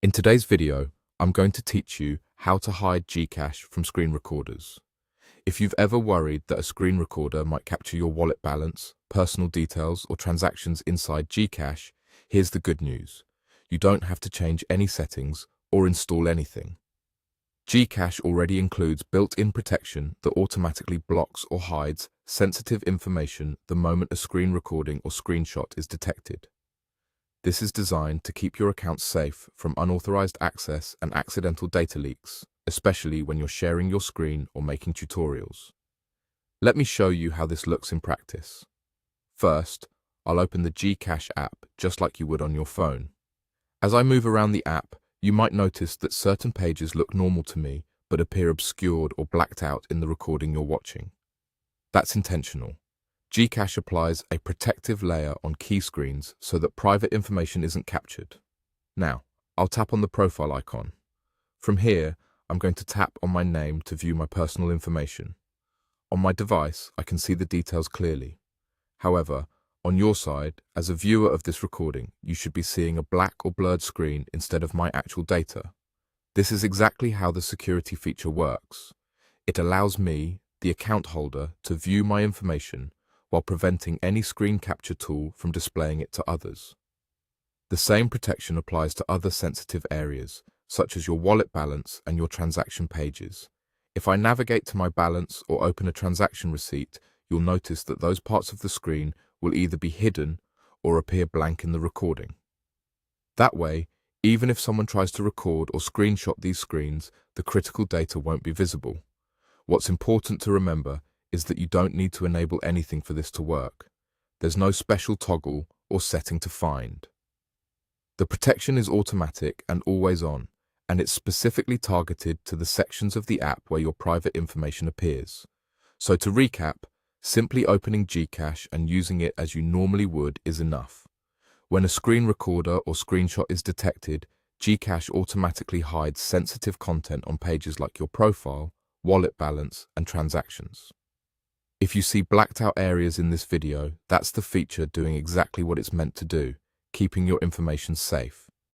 In today's video, I'm going to teach you how to hide GCash from screen recorders. If you've ever worried that a screen recorder might capture your wallet balance, personal details, or transactions inside GCash, here's the good news. You don't have to change any settings or install anything. GCash already includes built-in protection that automatically blocks or hides sensitive information the moment a screen recording or screenshot is detected. This is designed to keep your account safe from unauthorized access and accidental data leaks, especially when you're sharing your screen or making tutorials. Let me show you how this looks in practice. First, I'll open the GCash app just like you would on your phone. As I move around the app, you might notice that certain pages look normal to me but appear obscured or blacked out in the recording you're watching. That's intentional. GCash applies a protective layer on key screens so that private information isn't captured. Now, I'll tap on the profile icon. From here, I'm going to tap on my name to view my personal information. On my device, I can see the details clearly. However, on your side, as a viewer of this recording, you should be seeing a black or blurred screen instead of my actual data. This is exactly how the security feature works. It allows me, the account holder, to view my information while preventing any screen capture tool from displaying it to others. The same protection applies to other sensitive areas, such as your wallet balance and your transaction pages. If I navigate to my balance or open a transaction receipt, you'll notice that those parts of the screen will either be hidden or appear blank in the recording. That way, even if someone tries to record or screenshot these screens, the critical data won't be visible. What's important to remember is that you don't need to enable anything for this to work. There's no special toggle or setting to find. The protection is automatic and always on, and it's specifically targeted to the sections of the app where your private information appears. So to recap, simply opening GCash and using it as you normally would is enough. When a screen recorder or screenshot is detected, GCash automatically hides sensitive content on pages like your profile, wallet balance, and transactions. If you see blacked out areas in this video, that's the feature doing exactly what it's meant to do, keeping your information safe.